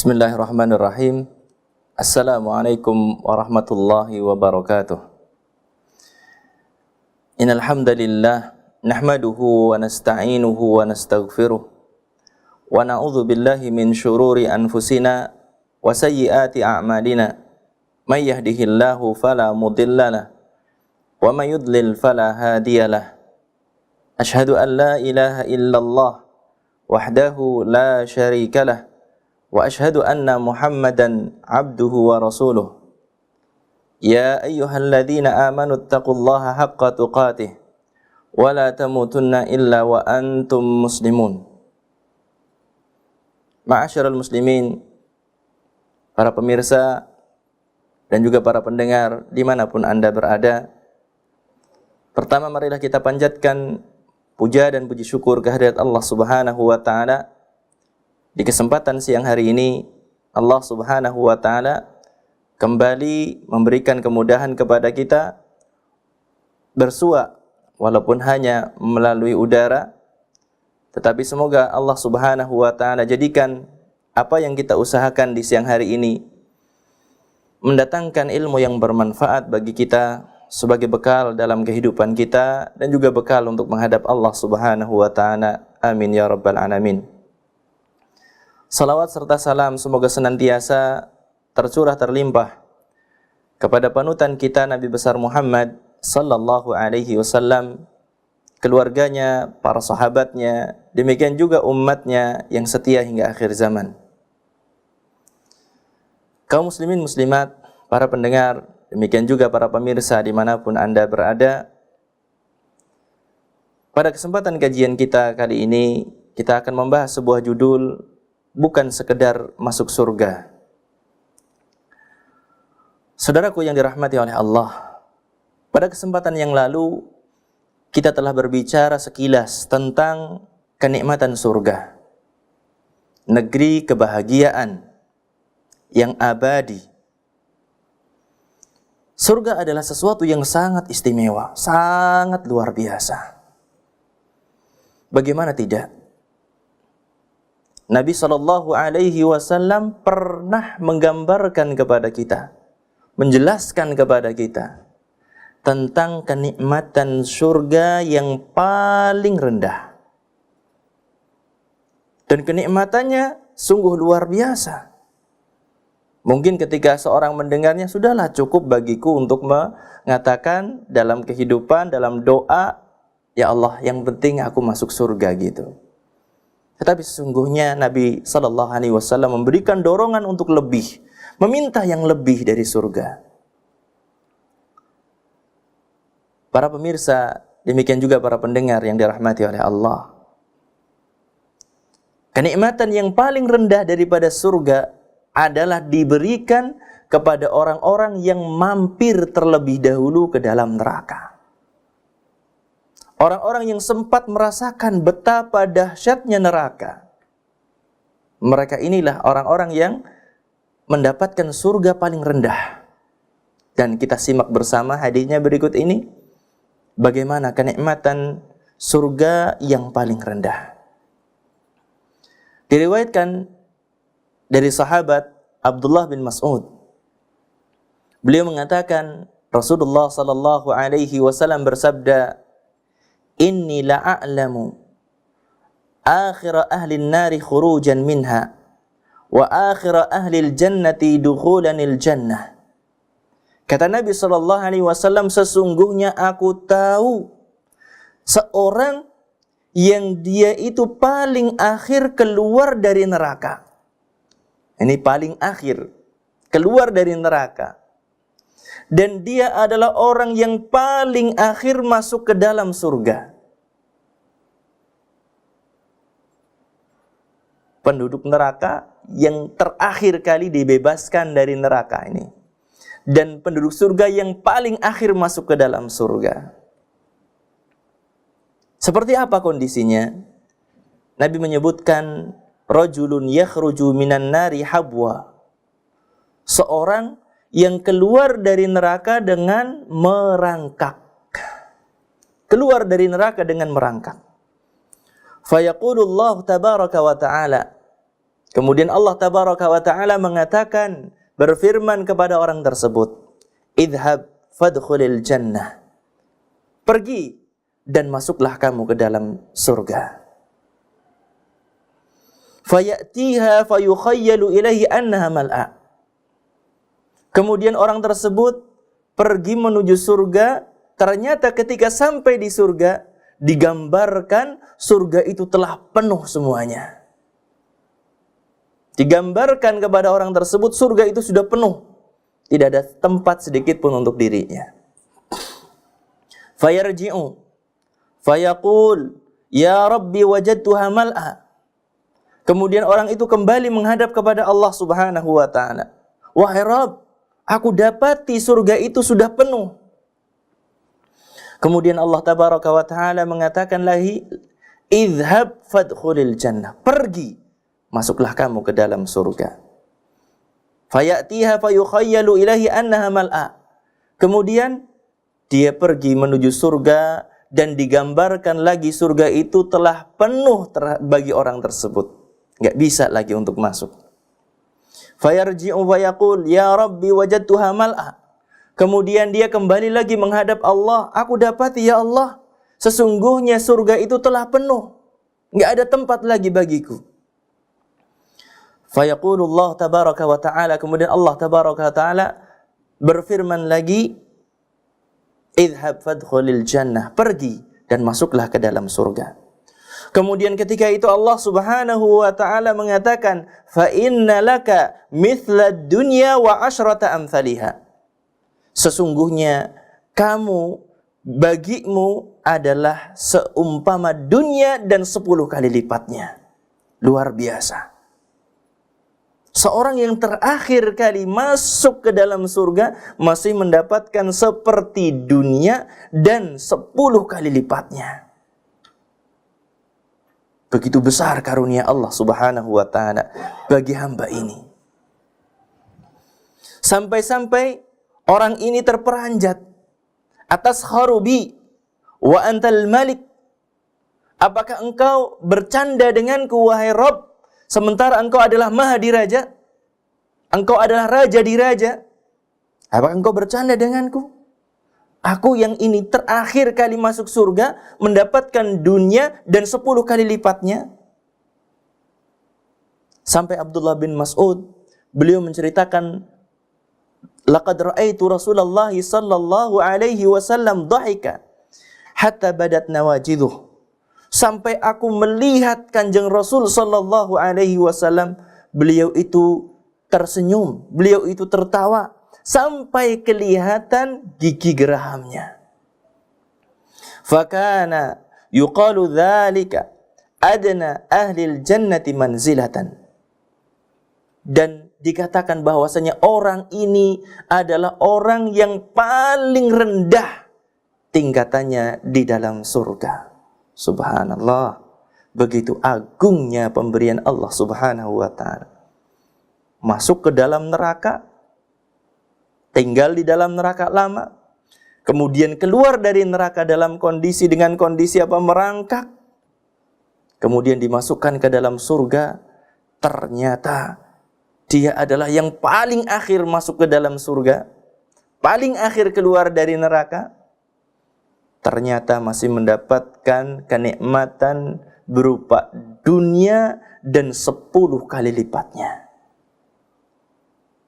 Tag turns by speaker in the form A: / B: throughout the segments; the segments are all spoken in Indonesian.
A: Bismillahirrahmanirrahim. Assalamualaikum warahmatullahi wabarakatuh. Innal hamdalillah nahmaduhu wa nasta'inuhu wa nastaghfiruh wa na'udzu billahi min syururi anfusina wa sayyiati a'malina. May yahdihillahu fala mudhillalah wa may yudlil fala hadiyalah. Asyhadu an la ilaha illallah wahdahu la syarikalah wa ashhadu anna Muhammadan abduhu wa rasuluh. Ya ayyuhalladzina amanu taqullaha haqqa tuqatih wa la tamutunna illa wa antum muslimun. Ma'asyiral muslimin, para pemirsa dan juga para pendengar dimanapun Anda berada, pertama marilah kita panjatkan puja dan puji syukur kehadirat Allah Subhanahu wa ta'ala. Di kesempatan siang hari ini, Allah Subhanahu wa ta'ala kembali memberikan kemudahan kepada kita bersua, walaupun hanya melalui udara, tetapi semoga Allah Subhanahu wa ta'ala jadikan apa yang kita usahakan di siang hari ini mendatangkan ilmu yang bermanfaat bagi kita sebagai bekal dalam kehidupan kita dan juga bekal untuk menghadap Allah Subhanahu wa ta'ala. Amin ya rabbal alamin. Salawat serta salam semoga senantiasa tercurah terlimpah kepada panutan kita Nabi besar Muhammad sallallahu alaihi wasallam, keluarganya, para sahabatnya, demikian juga umatnya yang setia hingga akhir zaman. Kaum muslimin muslimat, para pendengar, demikian juga para pemirsa dimanapun Anda berada, pada kesempatan kajian kita kali ini kita akan membahas sebuah judul, bukan sekedar masuk surga. Saudaraku yang dirahmati oleh Allah, pada kesempatan yang lalu kita telah berbicara sekilas tentang kenikmatan surga, negeri kebahagiaan yang abadi. Surga adalah sesuatu yang sangat istimewa, sangat luar biasa. Bagaimana tidak? Nabi SAW pernah menggambarkan kepada kita, menjelaskan kepada kita tentang kenikmatan surga yang paling rendah. Dan kenikmatannya sungguh luar biasa. Mungkin ketika seorang mendengarnya, sudahlah cukup bagiku untuk mengatakan dalam kehidupan, dalam doa, ya Allah yang penting aku masuk surga gitu. Tetapi sesungguhnya Nabi SAW memberikan dorongan untuk lebih, meminta yang lebih dari surga. Para pemirsa, demikian juga para pendengar yang dirahmati oleh Allah. Kenikmatan yang paling rendah daripada surga adalah diberikan kepada orang-orang yang mampir terlebih dahulu ke dalam neraka. Orang-orang yang sempat merasakan betapa dahsyatnya neraka. Mereka inilah orang-orang yang mendapatkan surga paling rendah. Dan kita simak bersama hadisnya berikut ini. Bagaimana kenikmatan surga yang paling rendah. Diriwayatkan dari sahabat Abdullah bin Mas'ud. Beliau mengatakan Rasulullah sallallahu alaihi wasallam bersabda, Inni la'a'lamu akhira ahli nari khurujan minha wa akhira ahli jannati dukhulanil jannah. Kata Nabi SAW, sesungguhnya aku tahu seorang yang dia itu paling akhir keluar dari neraka. Ini paling akhir keluar dari neraka. Dan dia adalah orang yang paling akhir masuk ke dalam surga. Penduduk neraka yang terakhir kali dibebaskan dari neraka ini. Dan penduduk surga yang paling akhir masuk ke dalam surga. Seperti apa kondisinya? Nabi menyebutkan, rajulun yakhruju minan nari habwa. Seorang yang keluar dari neraka dengan merangkak. Keluar dari neraka dengan merangkak. Fayaqulullahu tabaraka wa ta'ala, Kemudian Allah tabaraka wa ta'ala mengatakan, berfirman kepada orang tersebut, idhab fadkhulil jannah. Pergi dan masuklah kamu ke dalam surga. Fayatiha fayukhayyalu ilaihi annaha mal'a. Kemudian orang tersebut pergi menuju surga, ternyata ketika sampai di surga, digambarkan surga itu telah penuh semuanya. Digambarkan kepada orang tersebut surga itu sudah penuh. Tidak ada tempat sedikit pun untuk dirinya. Fayarji'u fayaqul ya Rabbi wajadtuha mal'a. Kemudian orang itu kembali menghadap kepada Allah Subhanahu wa ta'ala. Wahai Rabb, aku dapati surga itu sudah penuh. Kemudian Allah tabaraka wa ta'ala mengatakan lagi, idhab fadkhulil jannah. Pergi, masuklah kamu ke dalam surga. Fayatiha fayukhayyalu ilahi annaha mal'a. Kemudian dia pergi menuju surga dan digambarkan lagi surga itu telah penuh bagi orang tersebut. Enggak bisa lagi untuk masuk. Fayarji'u fayaqul ya Rabbi wajadtuha mal'a. Kemudian dia kembali lagi menghadap Allah, aku dapati ya Allah, sesungguhnya surga itu telah penuh. Enggak ada tempat lagi bagiku. Fayaqulullah tabaraka wa ta'ala, kemudian Allah tabaraka wa ta'ala berfirman lagi, idhab fadkhulil jannah, pergi dan masuklah ke dalam surga. Kemudian ketika itu Allah Subhanahu wa ta'ala mengatakan, fa inna laka mithla dunya wa asyrata amthaliha. Sesungguhnya kamu, bagimu adalah seumpama dunia dan 10 kali lipatnya. Luar biasa. Seorang yang terakhir kali masuk ke dalam surga masih mendapatkan seperti dunia dan 10 kali lipatnya. Begitu besar karunia Allah Subhanahu wa ta'ala bagi hamba ini. Sampai-sampai orang ini terperanjat. Atas kharubi wa antal malik. Apakah engkau bercanda denganku wahai Rabb? Sementara engkau adalah maha diraja, engkau adalah raja di raja. Apakah engkau bercanda denganku? Aku yang ini terakhir kali masuk surga, mendapatkan dunia dan 10 kali lipatnya. Sampai Abdullah bin Mas'ud, beliau menceritakan, laqad ra'aitu Rasulullah sallallahu alaihi wasallam dhahika hatta badat nawajiduh. Sampai aku melihat Kanjeng Rasul sallallahu alaihi wasallam, beliau itu tersenyum, beliau itu tertawa sampai kelihatan gigi gerahamnya. Fakana yuqalu dzalika adna ahlil jannati manzilatan. Dan dikatakan bahwasanya orang ini adalah orang yang paling rendah tingkatannya di dalam surga. Subhanallah, begitu agungnya pemberian Allah Subhanahu wa ta'ala. Masuk ke dalam neraka, tinggal di dalam neraka lama, kemudian keluar dari neraka dalam kondisi dengan kondisi apa? Merangkak, kemudian dimasukkan ke dalam surga. Ternyata dia adalah yang paling akhir masuk ke dalam surga, paling akhir keluar dari neraka. Ternyata masih mendapatkan kenikmatan berupa dunia dan 10 kali lipatnya.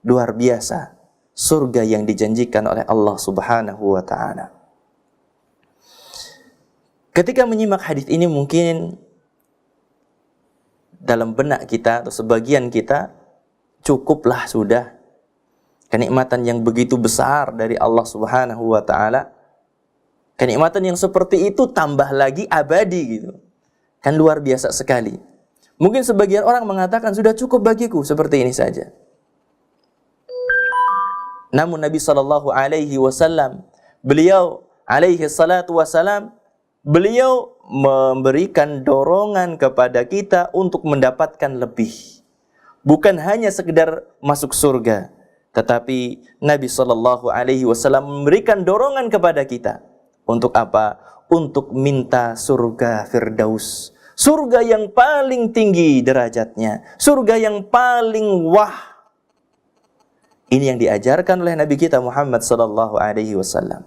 A: Luar biasa surga yang dijanjikan oleh Allah Subhanahu wa ta'ala. Ketika menyimak hadis ini, mungkin dalam benak kita atau sebagian kita, cukuplah sudah kenikmatan yang begitu besar dari Allah Subhanahu wa ta'ala. Kenikmatan yang seperti itu tambah lagi abadi gitu. Kan luar biasa sekali. Mungkin sebagian orang mengatakan sudah cukup bagiku seperti ini saja. Namun Nabi sallallahu alaihi wasallam, beliau alaihi salatu wasalam, beliau memberikan dorongan kepada kita untuk mendapatkan lebih. Bukan hanya sekedar masuk surga, tetapi Nabi sallallahu alaihi wasallam memberikan dorongan kepada kita. Untuk apa? Untuk minta surga Firdaus, Surga yang paling tinggi derajatnya, surga yang paling wah. Ini yang diajarkan oleh Nabi kita Muhammad sallallahu alaihi wasallam.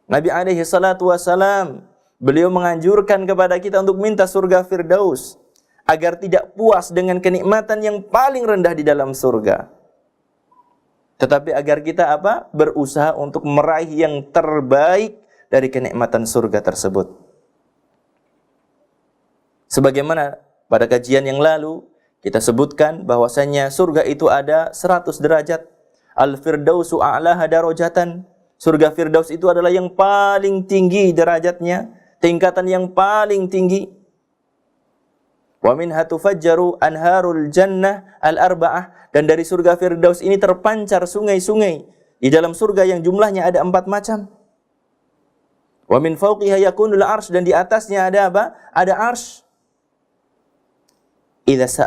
A: Nabi alaihi salatu wasallam, beliau menganjurkan kepada kita untuk minta surga Firdaus agar tidak puas dengan kenikmatan yang paling rendah di dalam surga. Tetapi agar kita apa? Berusaha untuk meraih yang terbaik dari kenikmatan surga tersebut. Sebagaimana pada kajian yang lalu kita sebutkan bahwasanya surga itu ada 100 derajat. Al-Firdausu a'laha darajatan. Surga Firdaus itu adalah yang paling tinggi derajatnya, tingkatan yang paling tinggi. Wa minha tufajjaru anharul jannah al-arba'ah. Dan dari surga Firdaus ini terpancar sungai-sungai. Di dalam surga yang jumlahnya ada 4 macam. Wa min fawqiha yakunul arsh. Dan di atasnya ada apa? Ada arsh. Idza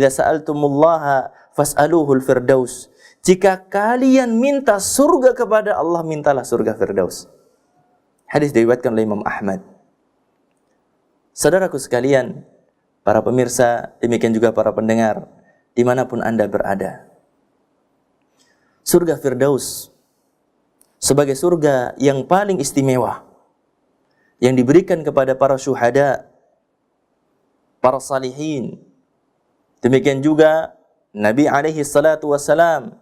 A: sa'altumullaha fas'aluhul firdaus. Jika kalian minta surga kepada Allah, mintalah surga Firdaus. Hadis diriwayatkan oleh Imam Ahmad. Saudaraku sekalian, para pemirsa, demikian juga para pendengar, dimanapun Anda berada. Surga Firdaus sebagai surga yang paling istimewa, yang diberikan kepada para syuhada, para salihin. Demikian juga Nabi alaihi salatu wassalam,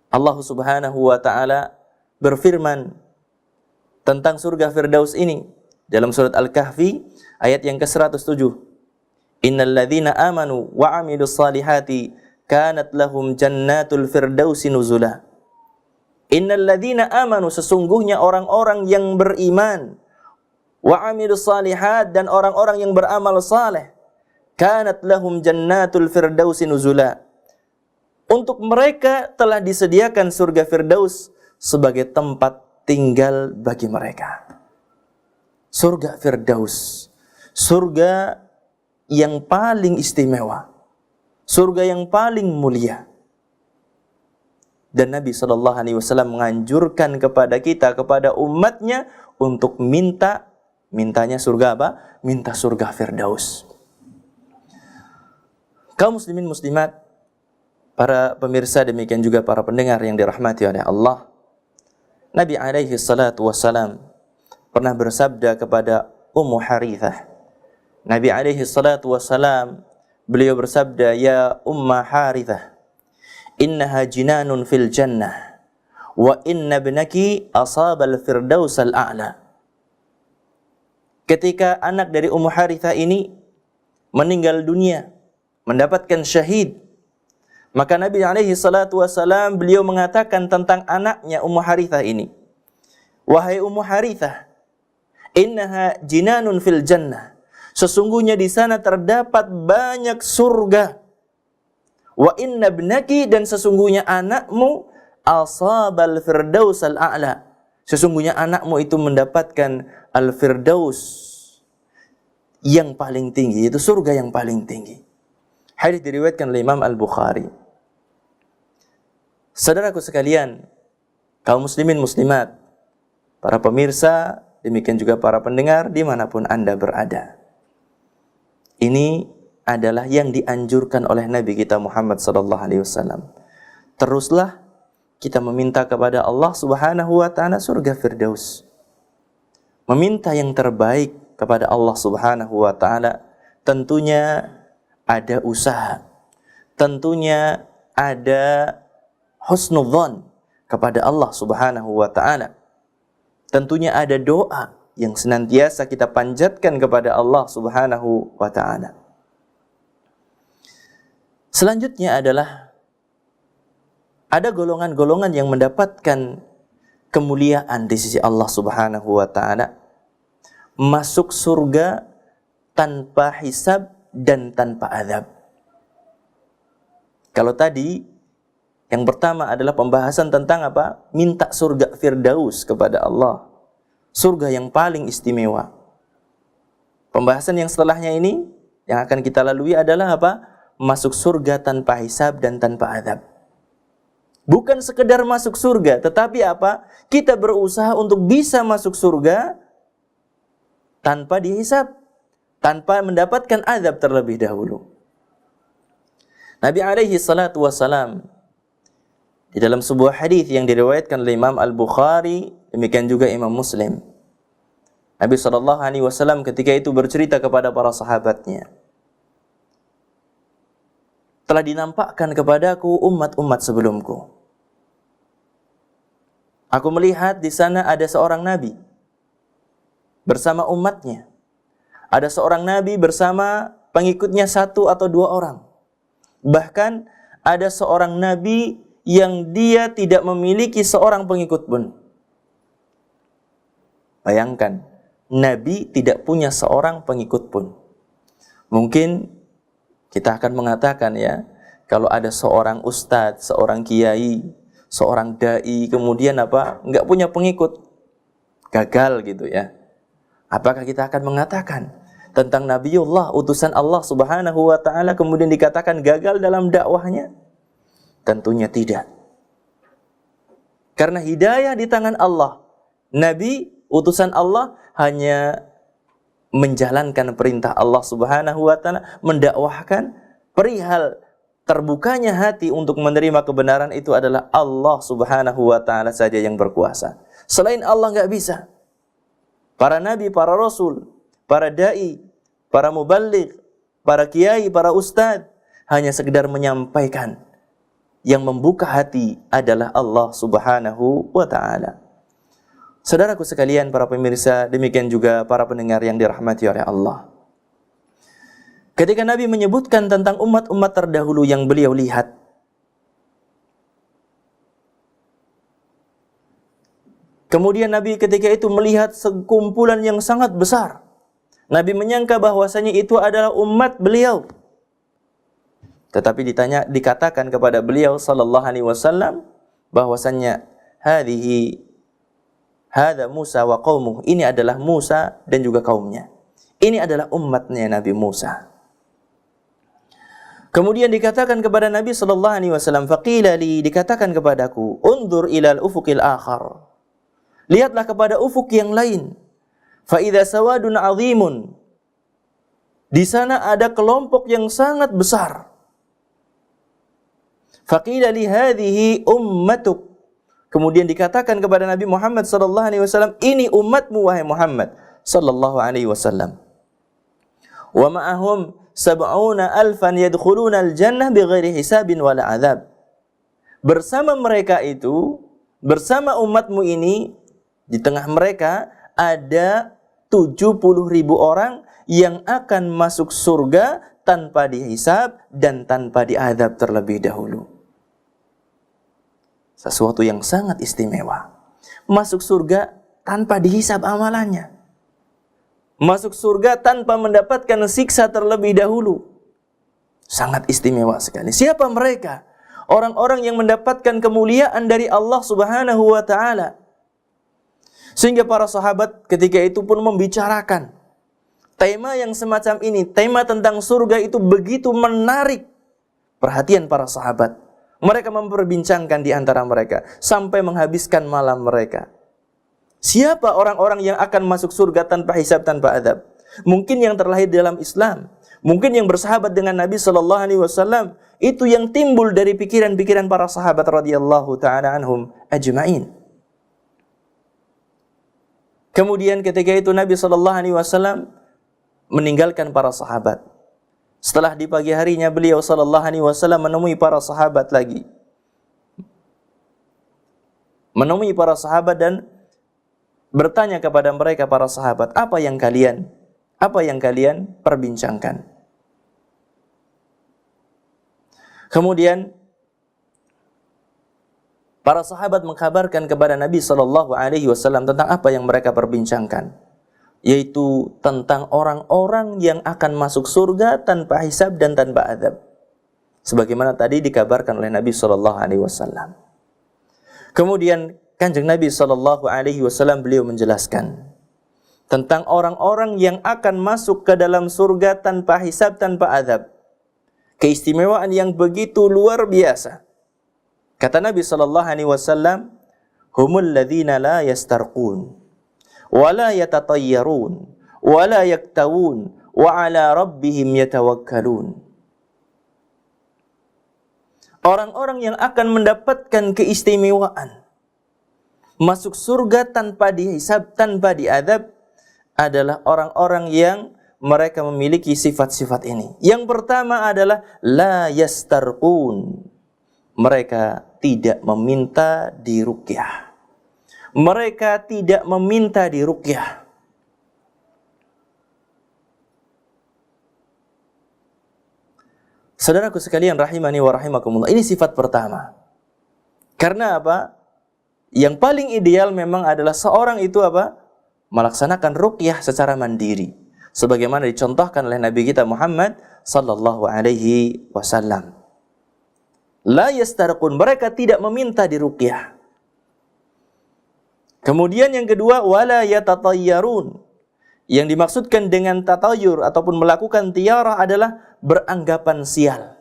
A: Allah subhanahu wa ta'ala berfirman tentang surga Firdaus ini dalam surat Al-Kahfi ayat yang ke-107. Innal ladzina amanu wa 'amilus salihati kanat lahum jannatul firdausi nuzula. Innal ladzina amanu, sesungguhnya orang-orang yang beriman, wa 'amilus salihat, dan orang-orang yang beramal saleh, kanat lahum jannatul firdausi nuzula. Untuk mereka telah disediakan surga Firdaus sebagai tempat tinggal bagi mereka. Surga Firdaus, surga yang paling istimewa, surga yang paling mulia. Dan Nabi SAW menganjurkan kepada kita, kepada umatnya, untuk mintanya surga apa? Minta surga Firdaus. Kaum muslimin muslimat, para pemirsa, demikian juga para pendengar yang dirahmati oleh Allah, Nabi alaihi salatu wassalam pernah bersabda kepada Ummu Harithah. Nabi alaihi salatu wassalam, beliau bersabda, "Ya Umma Harithah, innaha jinanun fil jannah, wa inna ibnaki asabal firdaus al-a'la." Ketika anak dari Ummu Harithah ini meninggal dunia, mendapatkan syahid, maka Nabi alaihi salatu wassalam beliau mengatakan tentang anaknya Ummu Harithah ini, "Wahai Ummu Harithah, innaha jinanun fil jannah." Sesungguhnya di sana terdapat banyak surga. Wa inna ibnaki, dan sesungguhnya anakmu asabal firdaus al-a'la. Sesungguhnya anakmu itu mendapatkan al-firdaus yang paling tinggi, yaitu surga yang paling tinggi. Hadis diriwayatkan oleh Imam Al-Bukhari. Saudaraku sekalian, kaum muslimin muslimat, para pemirsa, demikian juga para pendengar dimanapun Anda berada. Ini adalah yang dianjurkan oleh Nabi kita Muhammad SAW. Teruslah kita meminta kepada Allah Subhanahu wa ta'ala surga Firdaus. Meminta yang terbaik kepada Allah Subhanahu wa ta'ala tentunya ada usaha, tentunya ada husnudzon kepada Allah Subhanahu wa ta'ala. Tentunya ada doa yang senantiasa kita panjatkan kepada Allah Subhanahu wa ta'ala. Selanjutnya adalah ada golongan-golongan yang mendapatkan kemuliaan di sisi Allah Subhanahu wa ta'ala, masuk surga tanpa hisab dan tanpa azab. Kalau tadi yang pertama adalah pembahasan tentang apa? Minta surga Firdaus kepada Allah, surga yang paling istimewa. Pembahasan yang setelahnya ini yang akan kita lalui adalah apa? Masuk surga tanpa hisab dan tanpa azab. Bukan sekedar masuk surga, tetapi apa? Kita berusaha untuk bisa masuk surga tanpa dihisab, tanpa mendapatkan azab terlebih dahulu. Nabi alaihi salatu wassalam di dalam sebuah hadis yang diriwayatkan oleh Imam Al-Bukhari, demikian juga Imam Muslim, Nabi SAW ketika itu bercerita kepada para sahabatnya, telah dinampakkan kepadaku umat-umat sebelumku. Aku melihat di sana ada seorang nabi bersama umatnya. Ada seorang nabi bersama pengikutnya 1 atau 2 orang. Bahkan ada seorang nabi yang dia tidak memiliki seorang pengikut pun. Bayangkan, nabi tidak punya seorang pengikut pun. Mungkin kita akan mengatakan ya, kalau ada seorang ustadz, seorang kiai, seorang dai, kemudian enggak punya pengikut, gagal gitu ya. Apakah kita akan mengatakan tentang Nabiullah, utusan Allah Subhanahu wa ta'ala, kemudian dikatakan gagal dalam dakwahnya? Tentunya tidak. Karena hidayah di tangan Allah. Nabi, utusan Allah, hanya menjalankan perintah Allah Subhanahu wa ta'ala, mendakwahkan. Perihal terbukanya hati untuk menerima kebenaran itu adalah Allah Subhanahu wa ta'ala saja yang berkuasa. Selain Allah enggak bisa. Para nabi, para rasul, para dai, para muballigh, para kiai, para ustadz hanya sekedar menyampaikan. Yang membuka hati adalah Allah Subhanahu wa ta'ala. Saudaraku sekalian, para pemirsa, demikian juga para pendengar yang dirahmati oleh Allah. Ketika Nabi menyebutkan tentang umat-umat terdahulu yang beliau lihat, kemudian Nabi ketika itu melihat sekumpulan yang sangat besar. Nabi menyangka bahwasanya itu adalah umat beliau. Tetapi dikatakan kepada beliau sallallahu alaihi wasallam bahwasanya hadza Musa wa qaumuh, ini adalah Musa dan juga kaumnya. Ini adalah umatnya Nabi Musa. Kemudian dikatakan kepada Nabi sallallahu alaihi wasallam, faqila li, dikatakan kepadaku, undur ilal ufuqil akhar. Lihatlah kepada ufuk yang lain. Fa idza sawadun azimun. Di sana ada kelompok yang sangat besar. Faqila li hadhihi ummatuk. Kemudian dikatakan kepada Nabi Muhammad sallallahu alaihi wasallam, ini umatmu wahai Muhammad sallallahu alaihi wasallam. Wa ma'ahum sab'una alfan yadkhuluna al-jannah bighairi hisabin wala adzab. Bersama mereka itu, bersama umatmu ini, di tengah mereka ada 70.000 orang yang akan masuk surga tanpa dihisab dan tanpa diazab terlebih dahulu. Sesuatu yang sangat istimewa. Masuk surga tanpa dihisab amalannya. Masuk surga tanpa mendapatkan siksa terlebih dahulu. Sangat istimewa sekali. Siapa mereka? Orang-orang yang mendapatkan kemuliaan dari Allah Subhanahu wa ta'ala. Sehingga para sahabat ketika itu pun membicarakan tema yang semacam ini, tema tentang surga itu begitu menarik perhatian para sahabat. Mereka memperbincangkan di antara mereka sampai menghabiskan malam mereka. Siapa orang-orang yang akan masuk surga tanpa hisab, tanpa azab? Mungkin yang terlahir dalam Islam, mungkin yang bersahabat dengan Nabi sallallahu alaihi wasallam, itu yang timbul dari pikiran-pikiran para sahabat radhiyallahu taala anhum ajma'in. Kemudian ketika itu Nabi sallallahu alaihi wasallam meninggalkan para sahabat. Setelah di pagi harinya beliau sallallahu alaihi wasallam menemui para sahabat lagi. Menemui para sahabat dan bertanya kepada mereka para sahabat, apa yang kalian perbincangkan? Kemudian para sahabat mengkabarkan kepada Nabi sallallahu alaihi wasallam tentang apa yang mereka perbincangkan, yaitu tentang orang-orang yang akan masuk surga tanpa hisab dan tanpa azab. Sebagaimana tadi dikabarkan oleh Nabi sallallahu alaihi wasallam. Kemudian Kanjeng Nabi sallallahu alaihi wasallam beliau menjelaskan tentang orang-orang yang akan masuk ke dalam surga tanpa hisab, tanpa azab. Keistimewaan yang begitu luar biasa. Kata Nabi sallallahu alaihi wasallam, humul ladzina la yastarqun wa la yatatayyarun wa la yaktawun wa 'ala rabbihim yatawakkalun. Orang-orang yang akan mendapatkan keistimewaan, masuk surga tanpa dihisab, tanpa diadab, adalah orang-orang yang mereka memiliki sifat-sifat ini. Yang pertama adalah la yastarqun. Mereka tidak meminta diruqyah. Mereka tidak meminta diruqyah. Saudaraku sekalian rahimani wa rahimakumullah, ini sifat pertama. Karena apa? Yang paling ideal memang adalah seorang itu apa? Melaksanakan ruqyah secara mandiri, sebagaimana dicontohkan oleh Nabi kita Muhammad sallallahu alaihi wasallam. La yastarqun, mereka tidak meminta diruqyah. Kemudian yang kedua, wala yatatayyarun. Yang dimaksudkan dengan tatayur ataupun melakukan tiarah adalah beranggapan sial.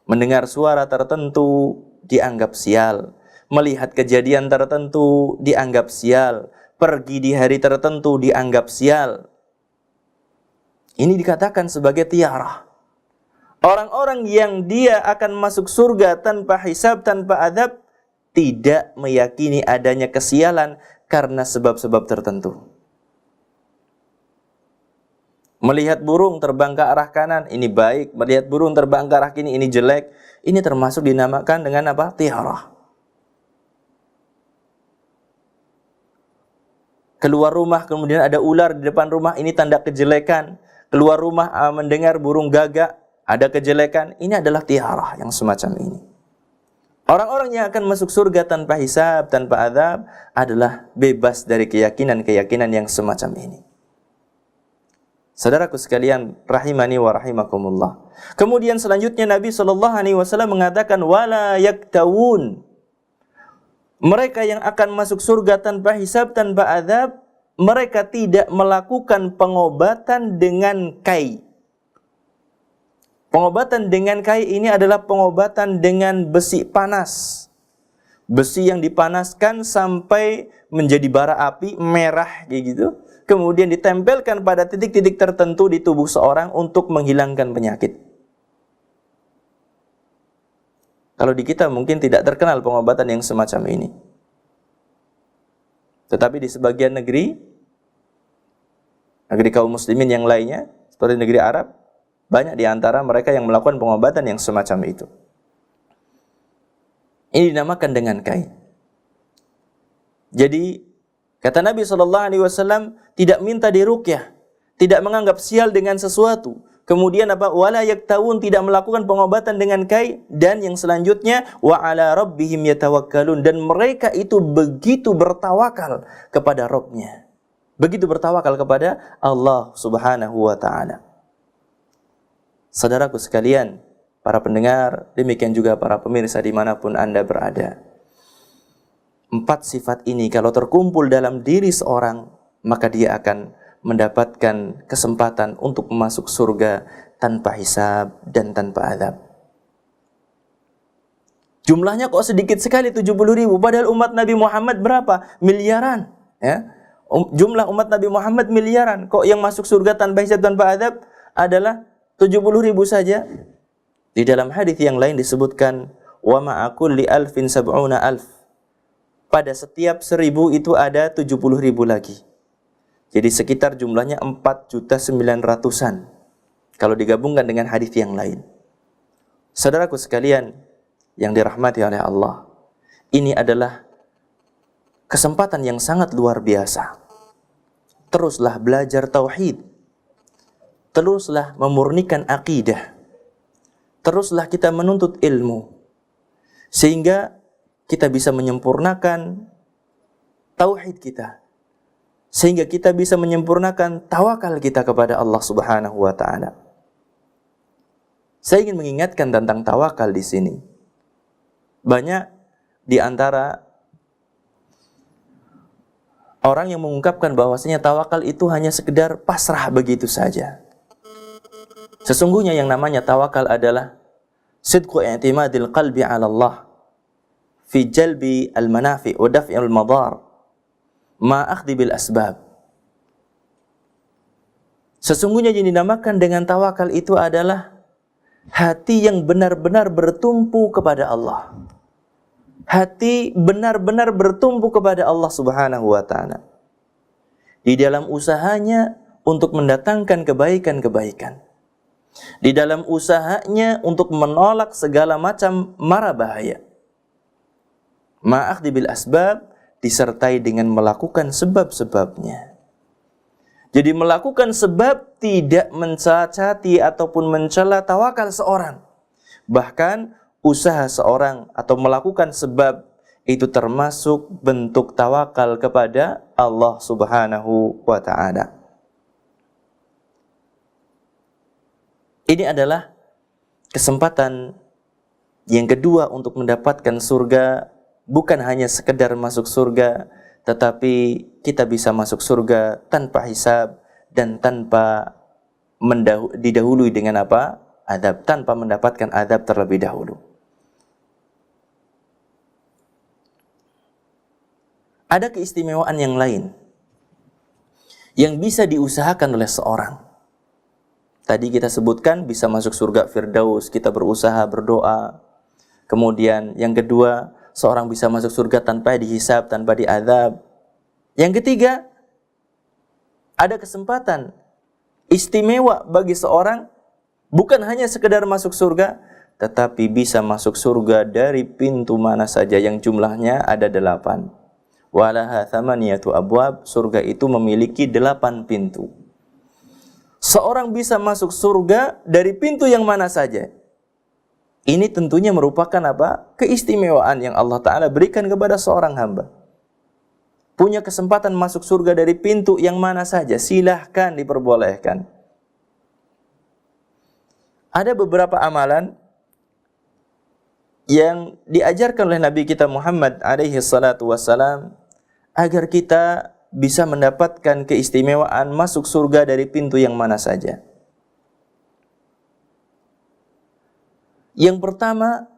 A: Mendengar suara tertentu dianggap sial, melihat kejadian tertentu dianggap sial, pergi di hari tertentu dianggap sial. Ini dikatakan sebagai tiarah. Orang-orang yang dia akan masuk surga tanpa hisab, tanpa adab, tidak meyakini adanya kesialan karena sebab-sebab tertentu. Melihat burung terbang ke arah kanan, ini baik. Melihat burung terbang ke arah kiri, ini jelek. Ini termasuk dinamakan dengan apa? Tiarah. Keluar rumah, kemudian ada ular di depan rumah, ini tanda kejelekan. Keluar rumah, mendengar burung gagak, ada kejelekan. Ini adalah tiarah yang semacam ini. Orang-orang yang akan masuk surga tanpa hisab, tanpa azab, adalah bebas dari keyakinan-keyakinan yang semacam ini. Saudaraku sekalian rahimani wa rahimakumullah. Kemudian selanjutnya Nabi SAW mengatakan wala yaktawun. Mereka yang akan masuk surga tanpa hisab, tanpa azab, mereka tidak melakukan pengobatan dengan kai. Pengobatan dengan kai ini adalah pengobatan dengan besi panas. Besi yang dipanaskan sampai menjadi bara api merah kayak gitu. Kemudian ditempelkan pada titik-titik tertentu di tubuh seorang untuk menghilangkan penyakit. Kalau di kita mungkin tidak terkenal pengobatan yang semacam ini. Tetapi di sebagian negeri kaum muslimin yang lainnya, seperti negeri Arab, banyak di antara mereka yang melakukan pengobatan yang semacam itu. Ini dinamakan dengan kai. Jadi kata Nabi SAW, tidak minta diruqyah, tidak menganggap sial dengan sesuatu. Kemudian apa? Wala yaktawun, tidak melakukan pengobatan dengan kai. Dan yang selanjutnya, wa ala rabbihim yatawakkalun. Dan mereka itu begitu bertawakal kepada Rabbnya. Begitu bertawakal kepada Allah Subhanahu wa ta'ala. Saudaraku sekalian, para pendengar, demikian juga para pemirsa dimanapun Anda berada. 4 sifat ini kalau terkumpul dalam diri seorang, maka dia akan mendapatkan kesempatan untuk masuk surga tanpa hisab dan tanpa azab. Jumlahnya kok sedikit sekali, 70.000, padahal umat Nabi Muhammad berapa? Miliaran, ya. Jumlah umat Nabi Muhammad miliaran, kok yang masuk surga tanpa hisab tanpa azab adalah 70.000 saja. Di dalam hadis yang lain disebutkan wa ma'akulli alfin sab'una alf. Pada setiap 1.000 itu ada 70.000 lagi. Jadi sekitar jumlahnya 4.900.000-an. Kalau digabungkan dengan hadis yang lain. Saudaraku sekalian yang dirahmati oleh Allah, ini adalah kesempatan yang sangat luar biasa. Teruslah belajar tauhid. Teruslah memurnikan akidah. Teruslah kita menuntut ilmu. Sehingga kita bisa menyempurnakan tauhid kita. Sehingga kita bisa menyempurnakan tawakal kita kepada Allah Subhanahu wa ta'ala. Saya ingin mengingatkan tentang tawakal di sini. Banyak di antara orang yang mengungkapkan bahwasanya tawakal itu hanya sekedar pasrah begitu saja. Sesungguhnya yang namanya tawakal adalah sidqu i'timadil qalbi 'ala Allah fi jalbi al-manafi wa daf'i al-madar ma akhdhi bil asbab. Sesungguhnya yang dinamakan dengan tawakal itu adalah hati yang benar-benar bertumpu kepada Allah. Hati benar-benar bertumpu kepada Allah Subhanahu wa ta'ala. Di dalam usahanya untuk mendatangkan kebaikan-kebaikan. Di dalam usahanya untuk menolak segala macam mara bahaya. Ma'akhdhi bil asbab, disertai dengan melakukan sebab-sebabnya. Jadi melakukan sebab tidak mencacati ataupun mencela tawakal seorang. Bahkan usaha seorang atau melakukan sebab itu termasuk bentuk tawakal kepada Allah Subhanahu wa ta'ala. Ini adalah kesempatan yang kedua untuk mendapatkan surga, bukan hanya sekedar masuk surga, tetapi kita bisa masuk surga tanpa hisab dan tanpa didahului dengan apa? Adab, tanpa mendapatkan adab terlebih dahulu. Ada keistimewaan yang lain yang bisa diusahakan oleh seorang. Tadi kita sebutkan bisa masuk surga Firdaus, kita berusaha, berdoa. Kemudian yang kedua, seorang bisa masuk surga tanpa dihisab, tanpa diazab. Yang ketiga, ada kesempatan istimewa bagi seorang, bukan hanya sekedar masuk surga, tetapi bisa masuk surga dari pintu mana saja yang jumlahnya ada 8. Walaha thamaniyatu abwab, surga itu memiliki 8 pintu. Seorang bisa masuk surga dari pintu yang mana saja. Ini tentunya merupakan apa? Keistimewaan yang Allah Ta'ala berikan kepada seorang hamba. Punya kesempatan masuk surga dari pintu yang mana saja, silahkan, diperbolehkan. Ada beberapa amalan yang diajarkan oleh Nabi kita Muhammad alaihi salatu wassalam agar kita bisa mendapatkan keistimewaan masuk surga dari pintu yang mana saja. Yang pertama,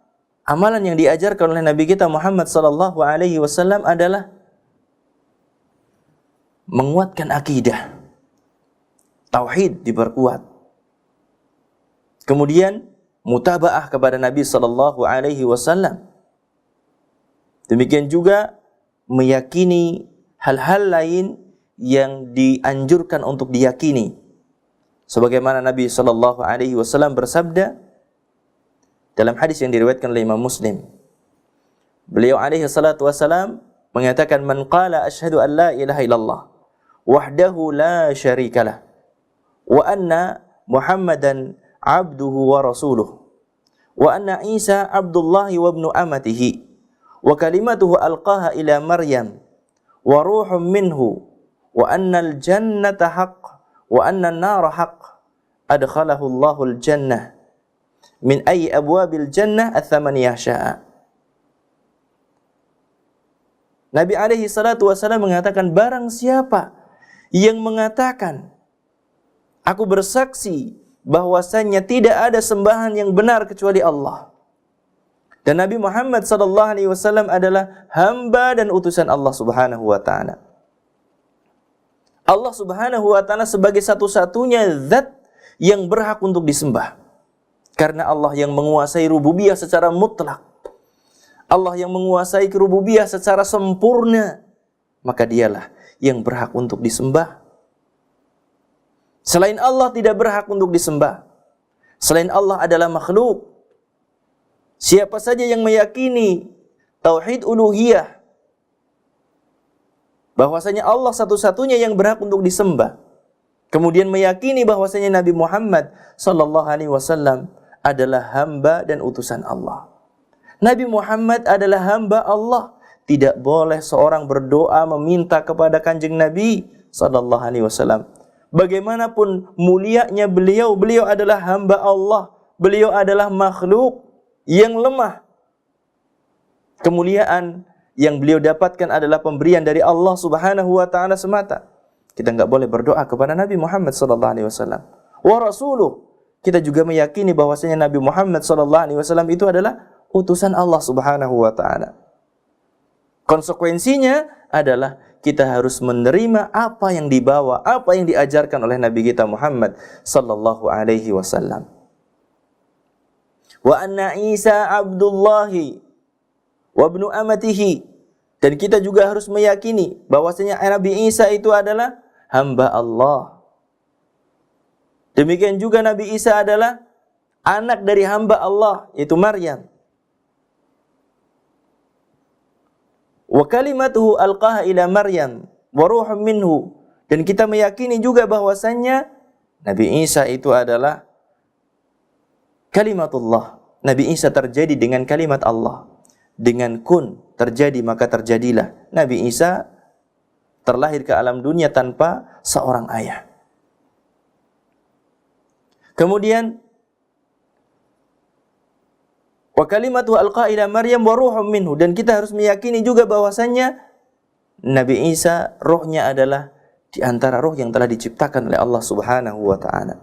A: amalan yang diajarkan oleh Nabi kita Muhammad sallallahu alaihi wasallam adalah menguatkan akidah. Tauhid diperkuat. Kemudian mutabaah kepada Nabi sallallahu alaihi wasallam. Demikian juga meyakini hal-hal lain yang dianjurkan untuk diyakini. Sebagaimana Nabi sallallahu alaihi wasallam bersabda dalam hadis yang diriwayatkan oleh Imam Muslim. Beliau alaihi salatu wasallam mengatakan, "Man qala asyhadu an la ilaha illallah wahdahu la syarikalah wa anna Muhammadan abduhu wa rasuluh wa anna Isa abdullahi wa ibnu amatihi wa kalimatuhu alqaha ila Maryam wa ruhum minhu wa anna al-jannata haqq wa anna an-nara haqq adkhalahu Allahu al-jannah min ayyi abwabil jannah ats-tsamaniyah syaa." Nabi alaihi salatu wasallam mengatakan, barang siapa yang mengatakan, aku bersaksi bahwasanya tidak ada sembahan yang benar kecuali Allah, dan Nabi Muhammad sallallahu alaihi wasallam adalah hamba dan utusan Allah Subhanahu wa taala. Allah Subhanahu wa taala sebagai satu-satunya zat yang berhak untuk disembah. Karena Allah yang menguasai rububiyah secara mutlak. Allah yang menguasai kerububiyah secara sempurna, maka dialah yang berhak untuk disembah. Selain Allah tidak berhak untuk disembah. Selain Allah adalah makhluk. Siapa saja yang meyakini tauhid uluhiyah, bahwasanya Allah satu-satunya yang berhak untuk disembah, kemudian meyakini bahwasanya Nabi Muhammad sallallahu alaihi wasallam adalah hamba dan utusan Allah. Nabi Muhammad adalah hamba Allah. Tidak boleh seorang berdoa meminta kepada Kanjeng Nabi sallallahu alaihi wasallam. Bagaimanapun mulianya beliau adalah hamba Allah. Beliau adalah makhluk yang lemah. Kemuliaan yang beliau dapatkan adalah pemberian dari Allah Subhanahu wa taala semata. Kita enggak boleh berdoa kepada Nabi Muhammad sallallahu alaihi wasallam. Wa rasuluh, kita juga meyakini bahwasanya Nabi Muhammad sallallahu alaihi wasallam itu adalah utusan Allah Subhanahu wa taala. Konsekuensinya adalah kita harus menerima apa yang dibawa, apa yang diajarkan oleh Nabi kita Muhammad sallallahu alaihi wasallam. Wa anna Isa abdullahi wa ibnu amatihi, dan kita juga harus meyakini bahwasanya Nabi Isa itu adalah hamba Allah. Demikian juga Nabi Isa adalah anak dari hamba Allah, yaitu Maryam. Wa kalimatuhu alqaha ila Maryam wa ruhun minhu, dan kita meyakini juga bahwasannya Nabi Isa itu adalah kalimatullah. Nabi Isa terjadi dengan kalimat Allah. Dengan kun terjadi maka terjadilah. Nabi Isa terlahir ke alam dunia tanpa seorang ayah. Kemudian wa kalimatu alqa ila Maryam wa ruhum minhu, dan kita harus meyakini juga bahwasannya Nabi Isa rohnya adalah di antara roh yang telah diciptakan oleh Allah Subhanahu wa taala.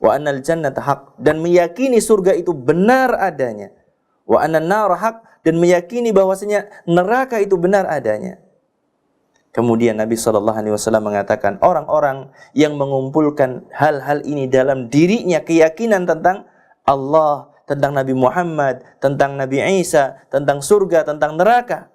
A: Wa annal jannata haq, dan meyakini surga itu benar adanya. Wa annan nar haq, dan meyakini bahwasanya neraka itu benar adanya. Kemudian Nabi SAW mengatakan orang-orang yang mengumpulkan hal-hal ini dalam dirinya, keyakinan tentang Allah, tentang Nabi Muhammad, tentang Nabi Isa, tentang surga, tentang neraka,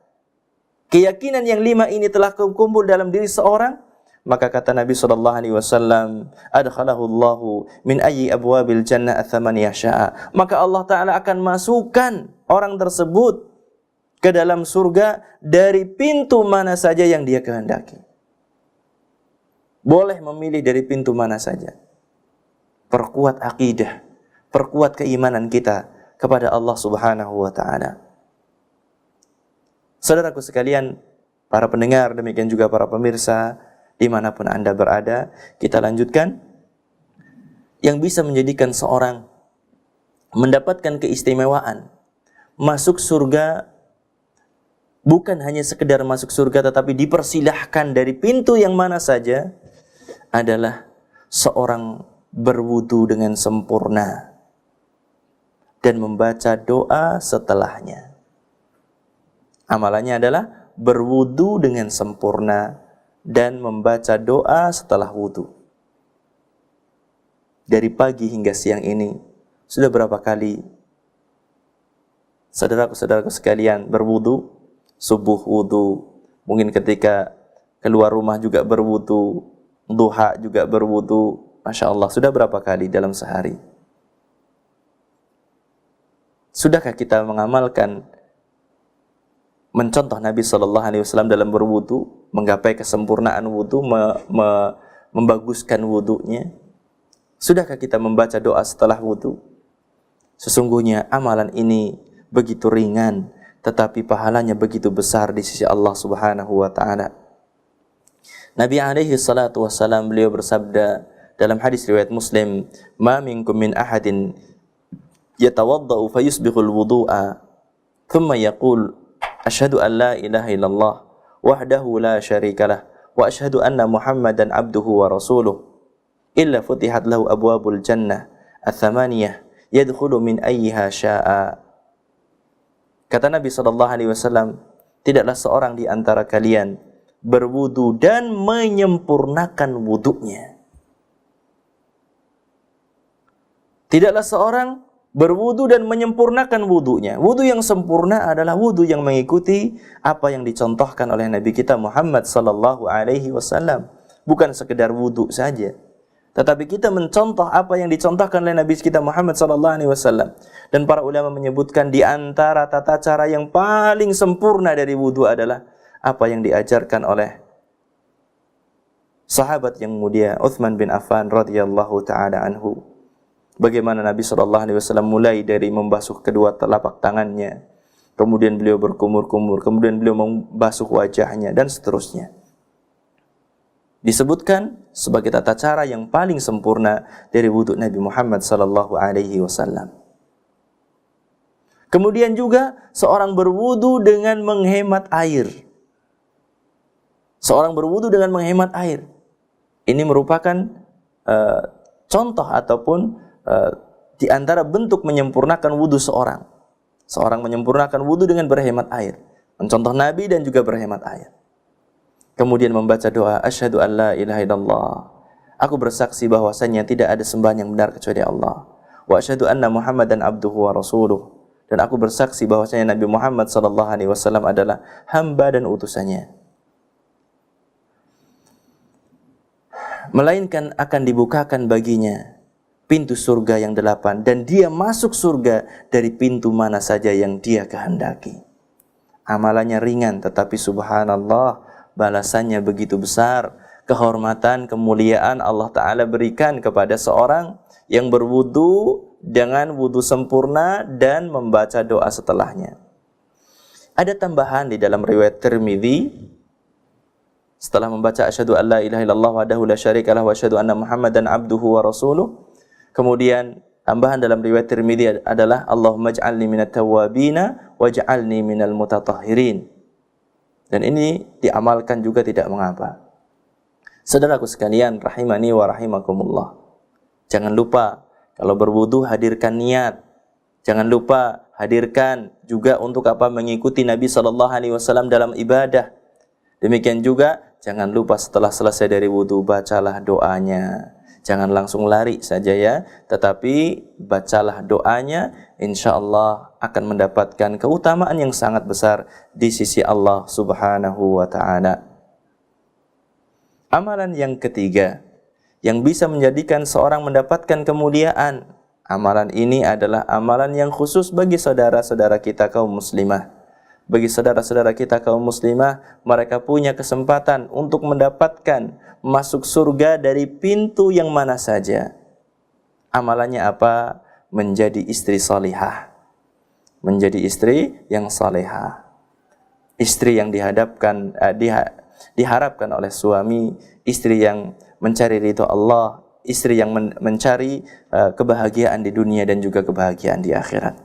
A: keyakinan yang 5 ini telah kumpul dalam diri seorang, maka kata Nabi SAW, adkhalahullahu min ayyi abwabil jannah ats-tsamaniyah syaa, maka Allah Ta'ala akan masukkan orang tersebut ke dalam surga dari pintu mana saja yang dia kehendaki. Boleh memilih dari pintu mana saja. Perkuat akidah, perkuat keimanan kita kepada Allah Subhanahu wa taala. Saudaraku sekalian, para pendengar, demikian juga para pemirsa dimanapun Anda berada, kita lanjutkan. Yang bisa menjadikan seorang mendapatkan keistimewaan masuk surga, bukan hanya sekedar masuk surga, tetapi dipersilahkan dari pintu yang mana saja, adalah seorang berwudu dengan sempurna dan membaca doa setelahnya. Amalannya adalah berwudu dengan sempurna dan membaca doa setelah wudu. Dari pagi hingga siang ini, sudah berapa kali saudaraku sekalian berwudu? Subuh wudu, mungkin ketika keluar rumah juga berwudu, duha juga berwudu. Masya Allah, sudah berapa kali dalam sehari? Sudahkah kita mengamalkan, mencontoh Nabi SAW dalam berwudu, menggapai kesempurnaan wudu, membaguskan wudunya? Sudahkah kita membaca doa setelah wudu? Sesungguhnya amalan ini begitu ringan, tetapi pahalanya begitu besar di sisi Allah Subhanahu wa taala. Nabi alaihi salatu wassalam, beliau bersabda dalam hadis riwayat Muslim, "Ma minkum min ahadin yatawaddau fayusbighul wudu'a, thumma yaqul asyhadu an la ilaha illallah wahdahu la syarikalah wa asyhadu anna Muhammadan abduhu wa rasuluh, illa futihat lahu abwabul jannah ats-tsamaniyah yadkhulu min ayyiha syaa." Kata Nabi SAW, tidaklah seorang di antara kalian berwudu dan menyempurnakan wudunya. Tidaklah seorang berwudu dan menyempurnakan wudunya. Wudu yang sempurna adalah wudu yang mengikuti apa yang dicontohkan oleh Nabi kita Muhammad SAW. Bukan sekedar wudu saja, tetapi kita mencontoh apa yang dicontohkan oleh Nabi kita Muhammad SAW. Dan para ulama menyebutkan di antara tata cara yang paling sempurna dari wudu adalah apa yang diajarkan oleh sahabat yang mulia Utsman bin Affan radhiyallahu taala anhu. Bagaimana Nabi SAW mulai dari membasuh kedua telapak tangannya, kemudian beliau berkumur-kumur, kemudian beliau membasuh wajahnya, dan seterusnya. Disebutkan sebagai tata cara yang paling sempurna dari wudu Nabi Muhammad SAW. Kemudian juga seorang berwudu dengan menghemat air. Seorang berwudu dengan menghemat air. Ini merupakan contoh ataupun di antara bentuk menyempurnakan wudu seorang. Seorang menyempurnakan wudu dengan berhemat air. Mencontoh Nabi dan juga berhemat air. kemudian membaca doa asyhadu an la ilaha illallah, aku bersaksi bahwasanya tidak ada sembahan yang benar kecuali Allah, wa asyhadu anna Muhammadan abduhu wa rasuluh, dan aku bersaksi bahwasanya Nabi Muhammad sallallahu alaihi wasallam adalah hamba dan utusannya. Melainkan akan dibukakan baginya pintu surga yang 8 dan dia masuk surga dari pintu mana saja yang dia kehendaki. Amalannya ringan tetapi subhanallah balasannya begitu besar. Kehormatan, kemuliaan Allah Ta'ala berikan kepada seorang yang berwudu dengan wudu sempurna dan membaca doa setelahnya. Ada tambahan di dalam riwayat Tirmidzi, setelah membaca asyhadu an la ilaha illallah wahdahu la syarikalah wa asyhadu anna Muhammadan abduhu wa rasuluh, kemudian tambahan dalam riwayat Tirmidzi adalah Allahumma ij'alni minat tawwabina waj'alni minal mutatahhirin. Dan ini diamalkan juga tidak mengapa. Saudaraku sekalian rahimani wa rahimakumullah, jangan lupa kalau berwudu hadirkan niat. Jangan lupa hadirkan juga untuk apa? Mengikuti Nabi SAW dalam ibadah. Demikian juga jangan lupa setelah selesai dari wudu bacalah doanya. Jangan langsung lari saja ya, tetapi bacalah doanya, insyaallah akan mendapatkan keutamaan yang sangat besar di sisi Allah Subhanahu wa taala. Amalan yang ketiga yang bisa menjadikan seorang mendapatkan kemuliaan, amalan ini adalah amalan yang khusus bagi saudara-saudara kita kaum muslimah. Bagi saudara-saudara kita kaum muslimah, mereka punya kesempatan untuk mendapatkan masuk surga dari pintu yang mana saja. Amalannya apa? Menjadi istri salihah. Menjadi istri yang salihah. Istri yang diharapkan oleh suami, istri yang mencari ridho Allah, istri yang mencari kebahagiaan di dunia dan juga kebahagiaan di akhirat.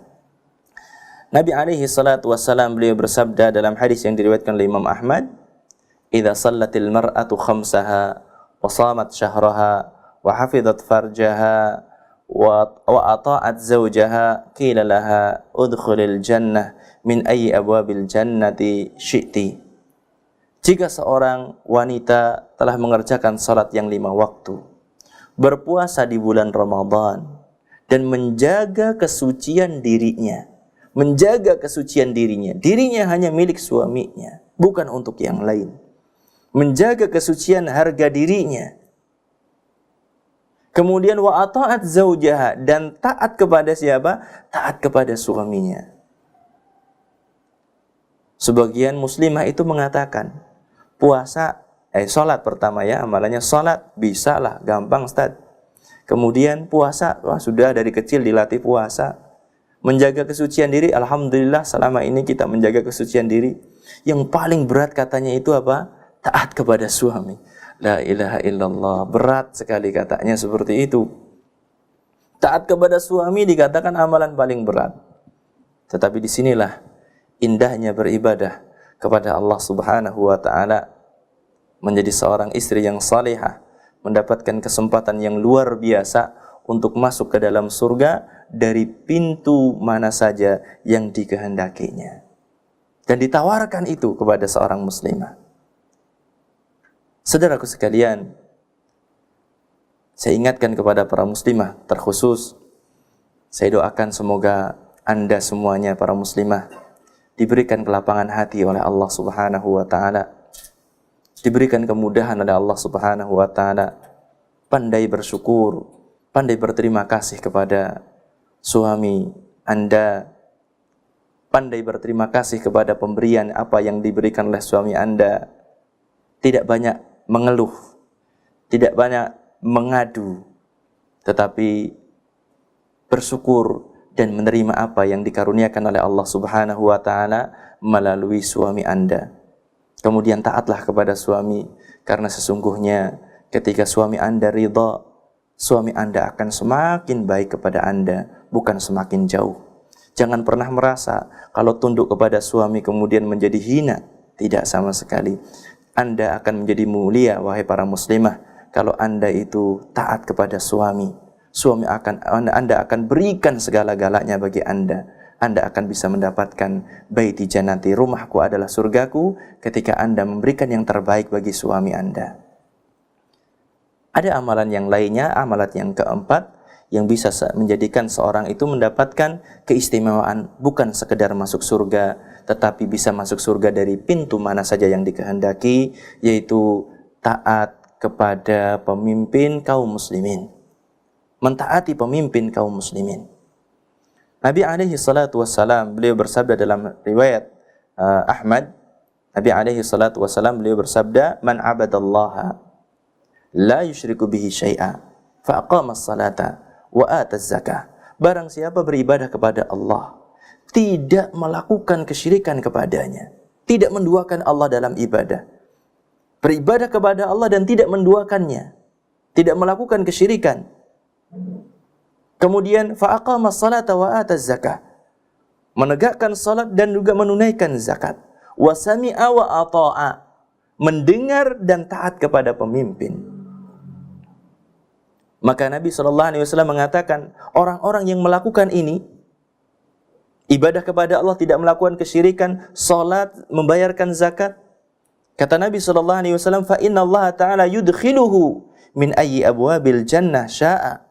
A: Nabi alaihi salatu wassalam beliau bersabda dalam hadis yang diriwayatkan oleh Imam Ahmad, "Idza shallatil mar'atu khamsaha wa shamat syahraha wa hafizat farjaha wa ata'at zawjaha qila laha udkhulil jannah min ayyi abwabil jannati syi'ti." Jika seorang wanita telah mengerjakan salat yang 5 waktu, berpuasa di bulan Ramadan dan menjaga kesucian dirinya, dirinya hanya milik suaminya, bukan untuk yang lain. Menjaga kesucian harga dirinya. Kemudian wa ata'at zaujaha, dan taat kepada siapa? Taat kepada suaminya. Sebagian muslimah itu mengatakan, salat pertama ya, amalannya salat, bisa lah, gampang Ustaz. Kemudian puasa, sudah dari kecil dilatih puasa. Menjaga kesucian diri, alhamdulillah selama ini kita menjaga kesucian diri. Yang paling berat katanya itu apa? Taat kepada suami. La ilaha illallah, berat sekali katanya seperti itu. Taat kepada suami dikatakan amalan paling berat. Tetapi disinilah indahnya beribadah kepada Allah Subhanahu wa ta'ala. Menjadi seorang istri yang salihah, mendapatkan kesempatan yang luar biasa untuk masuk ke dalam surga dari pintu mana saja yang dikehendakinya. Dan ditawarkan itu kepada seorang muslimah. Saudaraku sekalian, saya ingatkan kepada para muslimah terkhusus, saya doakan semoga Anda semuanya para muslimah diberikan kelapangan hati oleh Allah Subhanahu wa ta'ala, diberikan kemudahan oleh Allah Subhanahu wa ta'ala, pandai bersyukur, pandai berterima kasih kepada suami Anda, pandai berterima kasih kepada pemberian apa yang diberikan oleh suami Anda. Tidak banyak mengeluh, tidak banyak mengadu, tetapi bersyukur dan menerima apa yang dikaruniakan oleh Allah Subhanahu wa ta'ala melalui suami Anda. Kemudian taatlah kepada suami, karena sesungguhnya ketika suami Anda ridha, suami Anda akan semakin baik kepada Anda, bukan semakin jauh. Jangan pernah merasa kalau tunduk kepada suami kemudian menjadi hina. Tidak sama sekali. Anda akan menjadi mulia, wahai para muslimah, kalau Anda itu taat kepada suami. Anda akan berikan segala-galanya bagi Anda. Anda akan bisa mendapatkan baiti jannati, rumahku adalah surgaku, ketika Anda memberikan yang terbaik bagi suami Anda. Ada amalan yang lainnya, amalan yang keempat, yang bisa menjadikan seorang itu mendapatkan keistimewaan, bukan sekedar masuk surga, tetapi bisa masuk surga dari pintu mana saja yang dikehendaki, yaitu taat kepada pemimpin kaum muslimin. Mentaati pemimpin kaum muslimin. Nabi alaihi salatu wassalam, beliau bersabda dalam riwayat Ahmad, Nabi alaihi salatu wassalam beliau bersabda, "Man abadallaha la yusyriku bihi syai'a, fa aqama as-salata wa ata az-zakah." Barang siapa beribadah kepada Allah, tidak melakukan kesyirikan kepadanya, tidak menduakan Allah dalam ibadah, beribadah kepada Allah dan tidak menduakannya, tidak melakukan kesyirikan, kemudian fa aqama as-salata wa ata az-zakah, menegakkan salat dan juga menunaikan zakat, wa sami'a wa ata'a, mendengar dan taat kepada pemimpin. Maka Nabi SAW mengatakan, orang-orang yang melakukan ini, ibadah kepada Allah, tidak melakukan kesyirikan, salat, membayarkan zakat, kata Nabi SAW, fa inna Allah ta'ala yudkhiluhu min ayyi abwabil jannah sya'a.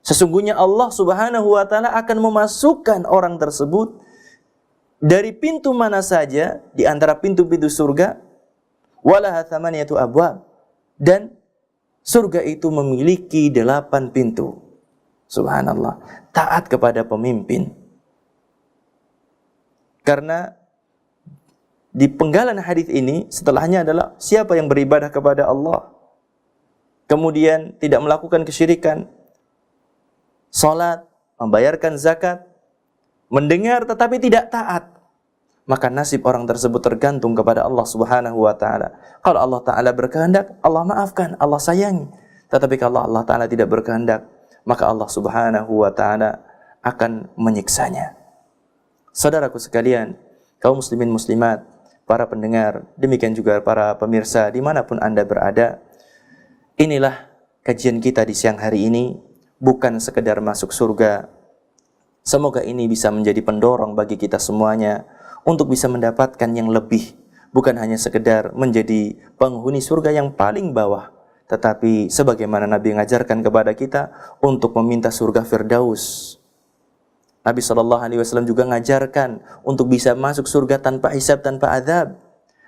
A: Sesungguhnya Allah Subhanahu wa taala akan memasukkan orang tersebut dari pintu mana saja di antara pintu-pintu surga, walaha thamaniyatu abwab, dan surga itu memiliki 8 pintu. Subhanallah, taat kepada pemimpin. Karena di penggalan hadis ini setelahnya adalah siapa yang beribadah kepada Allah, kemudian tidak melakukan kesyirikan, salat, membayarkan zakat, mendengar tetapi tidak taat, maka nasib orang tersebut tergantung kepada Allah Subhanahu wa taala. Kalau Allah taala berkehendak, Allah maafkan, Allah sayangi. Tetapi kalau Allah taala tidak berkehendak, maka Allah Subhanahu wa taala akan menyiksanya. Saudaraku sekalian, kaum muslimin muslimat, para pendengar, demikian juga para pemirsa dimanapun Anda berada, inilah kajian kita di siang hari ini. Bukan sekedar masuk surga. Semoga ini bisa menjadi pendorong bagi kita semuanya untuk bisa mendapatkan yang lebih. Bukan hanya sekedar menjadi penghuni surga yang paling bawah, tetapi sebagaimana Nabi mengajarkan kepada kita untuk meminta surga Firdaus. Nabi SAW juga mengajarkan untuk bisa masuk surga tanpa hisab, tanpa azab.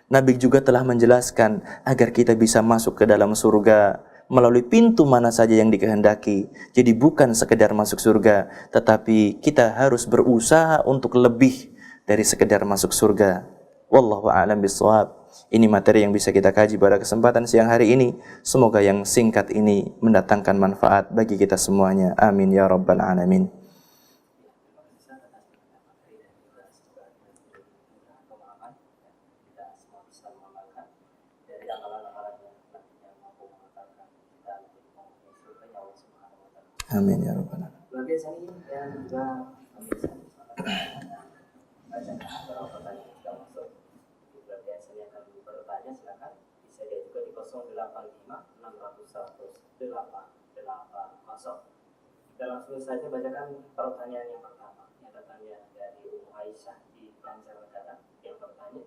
A: Nabi juga telah menjelaskan agar kita bisa masuk ke dalam surga melalui pintu mana saja yang dikehendaki. Jadi bukan sekedar masuk surga, tetapi kita harus berusaha untuk lebih dari sekedar masuk surga. Wallahu a'lam bishawab. Ini materi yang bisa kita kaji pada kesempatan siang hari ini. Semoga yang singkat ini mendatangkan manfaat bagi kita semuanya. Amin ya rabbal alamin. Amin ya rabbal alamin.
B: Luar biasa ini dan juga pemirsa banyak beberapa pertanyaan yang sudah masuk. Luar biasa yang akan bertanya, silakan bisa juga di 085 600 108 masuk. Kita langsung saja bacakan pertanyaan yang pertama yang datangnya dari Ummu Aisyah di Banjarnegara yang bertanya.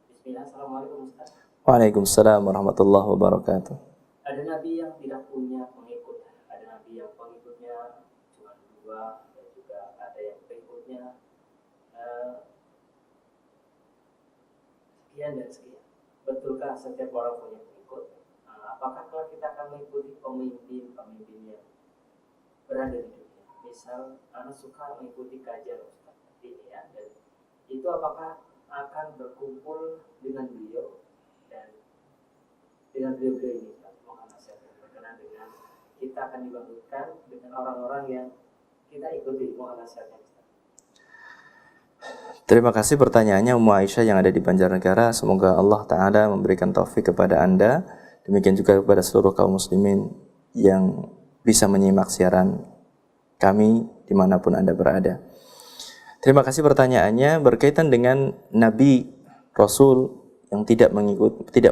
B: Bismillah, assalamualaikum Ustaz.
A: Waalaikumsalam warahmatullahi wabarakatuh.
B: Ada nabi yang tidak punya pengikut, ada nabi yang pengikutnya cuma 2, dan juga ada yang pengikutnya sekian dan sekian. Betulkah setiap orang punya pengikut? Apakah kalau kita akan mengikuti pemimpin yang berada di dunia? Misal, anak suka mengikuti kajian Ustaz ini ya, dan itu apakah akan berkumpul dengan beliau dan dengan beliau ini? Berkenan dengan kita akan dibangkitkan dengan orang-orang yang kita ikuti. Mohon nasihatnya.
A: Terima kasih pertanyaannya Ummu Aisyah yang ada di Banjarnegara. Semoga Allah Ta'ala memberikan taufik kepada Anda, demikian juga kepada seluruh kaum muslimin yang bisa menyimak siaran kami dimanapun Anda berada. Terima kasih pertanyaannya berkaitan dengan Nabi Rasul yang tidak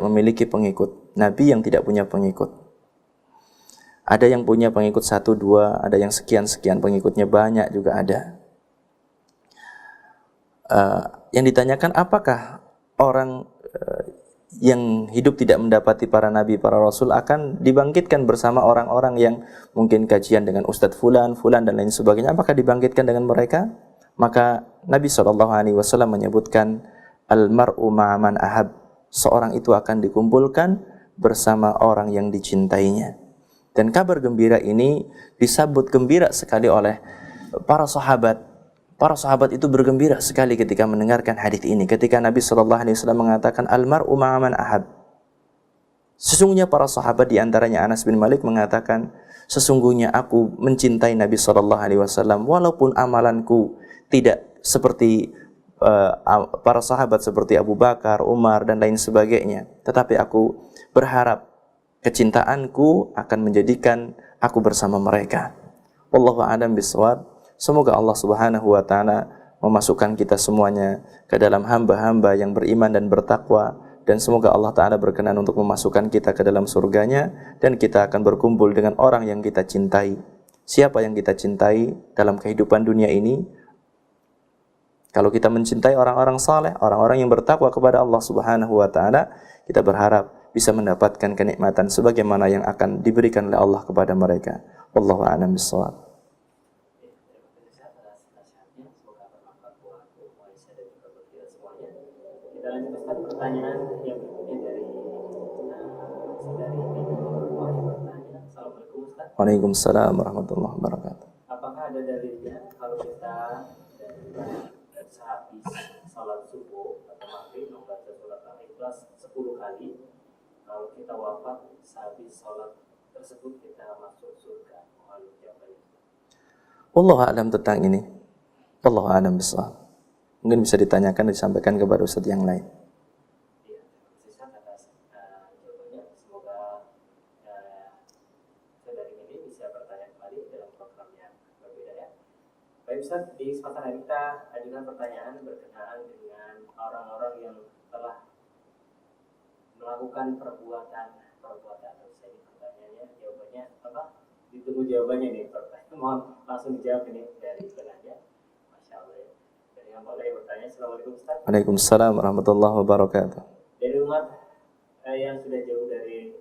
A: memiliki pengikut, Nabi yang tidak punya pengikut. Ada yang punya pengikut 1, 2, ada yang sekian-sekian pengikutnya banyak juga ada. yang ditanyakan apakah orang yang hidup tidak mendapati para nabi, para rasul akan dibangkitkan bersama orang-orang yang mungkin kajian dengan Ustadz Fulan, Fulan dan lain sebagainya, apakah dibangkitkan dengan mereka? Maka Nabi SAW menyebutkan almar'u ma'aman ahab, seorang itu akan dikumpulkan bersama orang yang dicintainya. Dan kabar gembira ini disambut gembira sekali oleh para sahabat. Para sahabat itu bergembira sekali ketika mendengarkan hadis ini. Ketika Nabi SAW mengatakan almar'u ma'aman ahab. Sesungguhnya para sahabat di antaranya Anas bin Malik mengatakan, sesungguhnya aku mencintai Nabi SAW walaupun amalanku tidak seperti para sahabat seperti Abu Bakar, Umar dan lain sebagainya. Tetapi aku berharap kecintaanku akan menjadikan aku bersama mereka. Wallahu a'lam bishawab. Semoga Allah Subhanahu wa taala memasukkan kita semuanya ke dalam hamba-hamba yang beriman dan bertakwa, dan semoga Allah taala berkenan untuk memasukkan kita ke dalam surganya, dan kita akan berkumpul dengan orang yang kita cintai. Siapa yang kita cintai dalam kehidupan dunia ini? Kalau kita mencintai orang-orang saleh, orang-orang yang bertakwa kepada Allah Subhanahu wa taala, kita berharap bisa mendapatkan kenikmatan sebagaimana yang akan diberikan oleh Allah kepada mereka. Wallahu a'lam bishawab.
B: Kita lanjutkan pertanyaan yang berikutnya dari bertanya. Assalamualaikum Ustaz.
A: Waalaikumsalam warahmatullahi wabarakatuh.
B: Apakah ada dalilnya kalau kita sehabis salat subuh atau maghrib membaca surat Al-Ikhlas 10 kali, kalau kita wafat sehabis salat tersebut kita masuk surga? Mohon jawabannya.
A: Wallahu a'lam tentang ini. Wallahu a'lam bishawab. Mungkin bisa ditanyakan dan disampaikan kepada ustadz yang lain.
B: Iya, sisa atas jawabannya. Semoga dari ini bisa bertanya kembali dalam program yang berbeda ya. Baik Ustaz, di kesempatan hari kita ajukan pertanyaan berkenaan dengan orang-orang yang telah melakukan perbuatan. Saya pertanyaannya, jawabannya apa? Ditunggu jawabannya nih pertanyaan. Mohon langsung dijawab ini dari penanya. Masya Allah ya. Yang boleh bertanya. Assalamualaikum Ustaz.
A: Waalaikumsalam warahmatullahi wabarakatuh.
B: Dari umat yang sudah jauh dari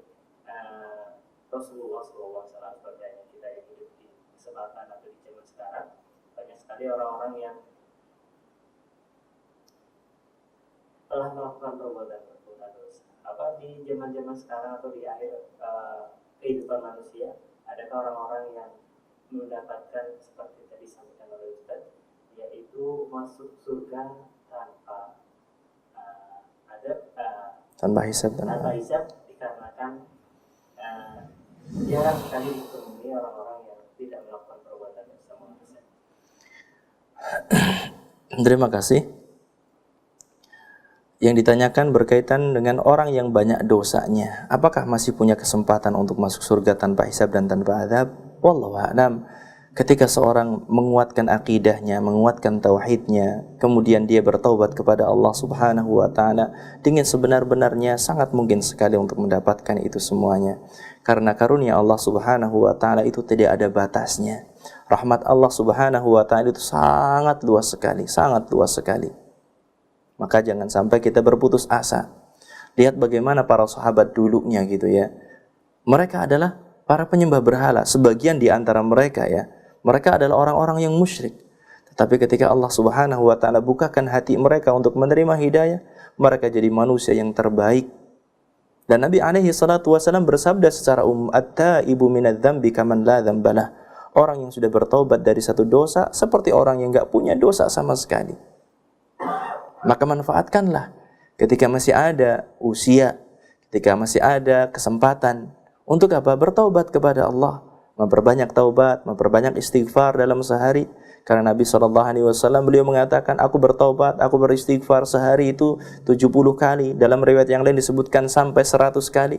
B: Rasulullah SAW, seperti kita yang hidup di kesempatan atau di zaman sekarang, banyak sekali orang-orang yang telah melakukan perbuatan dosa. Apa di zaman-zaman sekarang atau di akhir kehidupan manusia, adakah orang-orang yang mendapatkan seperti tadi disampaikan oleh Ustaz, yaitu masuk surga tanpa
A: tanpa hisab
B: dikarenakan jarang sekali ditemui orang-orang yang tidak melakukan perbuatan bersama manusia.
A: Terima kasih. Yang ditanyakan berkaitan dengan orang yang banyak dosanya, apakah masih punya kesempatan untuk masuk surga tanpa hisab dan tanpa azab? Wallahu a'lam. Ketika seorang menguatkan akidahnya, menguatkan tauhidnya, kemudian dia bertaubat kepada Allah Subhanahu wa taala dengan sebenar-benarnya, sangat mungkin sekali untuk mendapatkan itu semuanya. Karena karunia Allah Subhanahu wa taala itu tidak ada batasnya. Rahmat Allah Subhanahu wa taala itu sangat luas sekali, sangat luas sekali. Maka jangan sampai kita berputus asa. Lihat bagaimana para sahabat dulunya gitu ya. Mereka adalah para penyembah berhala, sebagian di antara mereka ya. Mereka adalah orang-orang yang musyrik. Tetapi ketika Allah Subhanahu wa taala bukakan hati mereka untuk menerima hidayah, mereka jadi manusia yang terbaik. Dan Nabi alaihi salatu wasallam bersabda secara at-taibu minadz-dzambi kaman la dzambalah. Orang yang sudah bertaubat dari satu dosa seperti orang yang enggak punya dosa sama sekali. Maka manfaatkanlah ketika masih ada usia, ketika masih ada kesempatan. Untuk apa? Bertaubat kepada Allah. Memperbanyak taubat, memperbanyak istighfar dalam sehari. Karena Nabi SAW beliau mengatakan, aku bertaubat, aku beristighfar sehari itu 70 kali. Dalam riwayat yang lain disebutkan sampai 100 kali.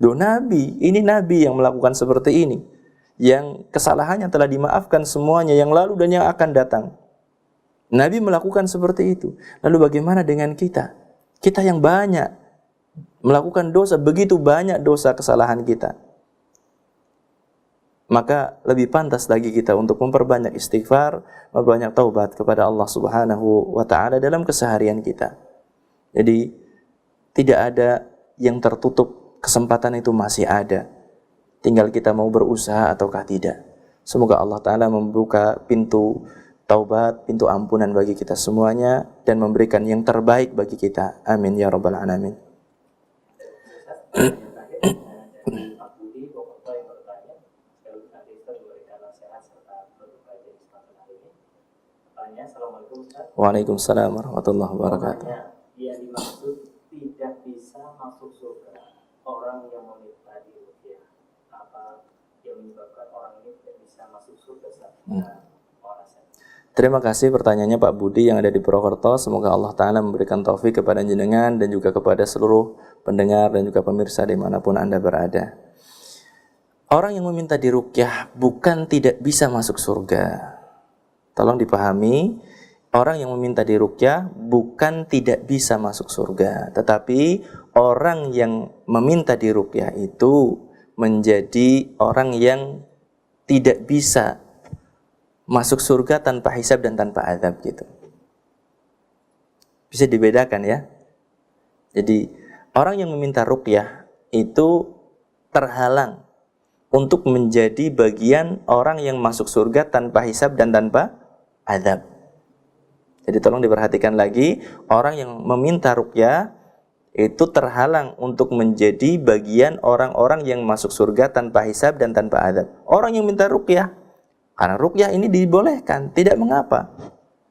A: Nabi, ini Nabi yang melakukan seperti ini. Yang kesalahannya telah dimaafkan semuanya yang lalu dan yang akan datang. Nabi melakukan seperti itu. Lalu bagaimana dengan kita? Kita yang banyak melakukan dosa, begitu banyak dosa kesalahan kita. maka lebih pantas bagi kita untuk memperbanyak istighfar, memperbanyak taubat kepada Allah Subhanahu wa taala dalam keseharian kita. Jadi tidak ada yang tertutup, kesempatan itu masih ada. Tinggal kita mau berusaha ataukah tidak. Semoga Allah taala membuka pintu taubat, pintu ampunan bagi kita semuanya dan memberikan yang terbaik bagi kita. Amin ya rabbal alamin.
B: Dari Pak Budi Bokoto yang bertanya, sekaligus nanti Ustaz memberikan nasihat serta berdoa di kesempatan hari ini. Pertanyaan, Assalamualaikum Ustaz.
A: Waalaikumsalam warahmatullahi wabarakatuh.
B: Yang dimaksud tidak bisa masuk surga orang yang meminta diruqyah. Apa yang menyebabkan orang ini tidak bisa masuk surga saat
A: Terima kasih pertanyaannya Pak Budi yang ada di Purwokerto. Semoga Allah Ta'ala memberikan taufik kepada jenengan dan juga kepada seluruh pendengar dan juga pemirsa dimanapun Anda berada. Orang yang meminta diruqyah bukan tidak bisa masuk surga. Tolong dipahami, orang yang meminta diruqyah bukan tidak bisa masuk surga. Tetapi orang yang meminta diruqyah itu menjadi orang yang tidak bisa masuk surga tanpa hisab dan tanpa azab gitu. Bisa dibedakan ya. Jadi orang yang meminta ruqyah itu terhalang untuk menjadi bagian orang yang masuk surga tanpa hisab dan tanpa azab. Jadi tolong diperhatikan lagi, orang yang meminta ruqyah itu terhalang untuk menjadi bagian orang-orang yang masuk surga tanpa hisab dan tanpa azab. Orang yang minta ruqyah, karena ruqyah ini dibolehkan, tidak mengapa.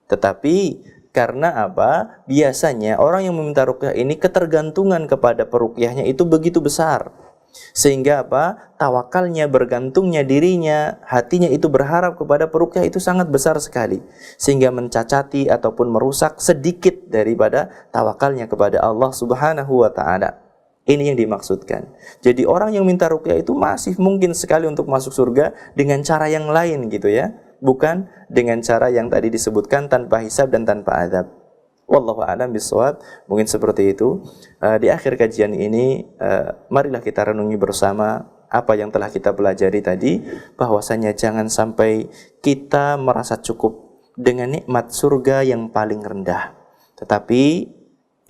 A: Tetapi karena apa? Biasanya orang yang meminta ruqyah ini ketergantungan kepada peruqyahnya itu begitu besar. Sehingga apa? Tawakalnya, bergantungnya dirinya, hatinya itu berharap kepada peruqyah itu sangat besar sekali. Sehingga mencacati ataupun merusak sedikit daripada tawakalnya kepada Allah Subhanahu wa ta'ala. Ini yang dimaksudkan. Jadi orang yang minta ruqyah itu masih mungkin sekali untuk masuk surga dengan cara yang lain gitu ya. Bukan dengan cara yang tadi disebutkan tanpa hisab dan tanpa azab. Wallahu a'lam bishawab. Mungkin seperti itu. Di akhir kajian ini marilah kita renungi bersama apa yang telah kita pelajari tadi, bahwasanya jangan sampai kita merasa cukup dengan nikmat surga yang paling rendah. Tetapi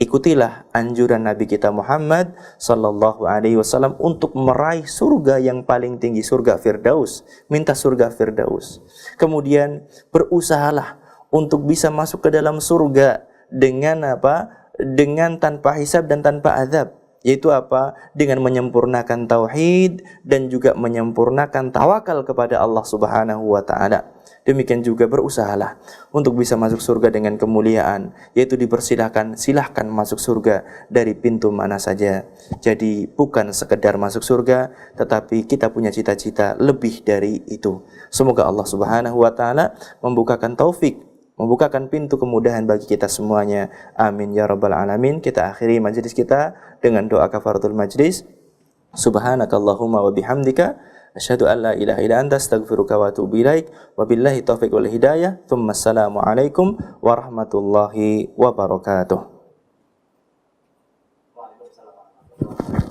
A: ikutilah anjuran Nabi kita Muhammad sallallahu alaihi wasallam untuk meraih surga yang paling tinggi, surga Firdaus. Minta surga Firdaus. Kemudian berusahalah untuk bisa masuk ke dalam surga dengan apa? Dengan tanpa hisab dan tanpa azab. Yaitu apa? Dengan menyempurnakan tauhid dan juga menyempurnakan tawakal kepada Allah Subhanahu wa taala. Demikian juga berusahalah untuk bisa masuk surga dengan kemuliaan, yaitu dipersilahkan, silahkan masuk surga dari pintu mana saja. Jadi bukan sekedar masuk surga, tetapi kita punya cita-cita lebih dari itu. Semoga Allah Subhanahu wa taala membukakan taufik, membukakan pintu kemudahan bagi kita semuanya. Amin ya rabbal alamin. Kita akhiri majlis kita dengan doa kafaratul majlis. Subhanakallahumma wa bihamdika asyhadu an la ilaha illa anta astaghfiruka wa atubu ilaik. Wabillahi taufiq wal hidayah. Assalamu alaikum warahmatullahi wabarakatuh.
B: Waalaikumsalam.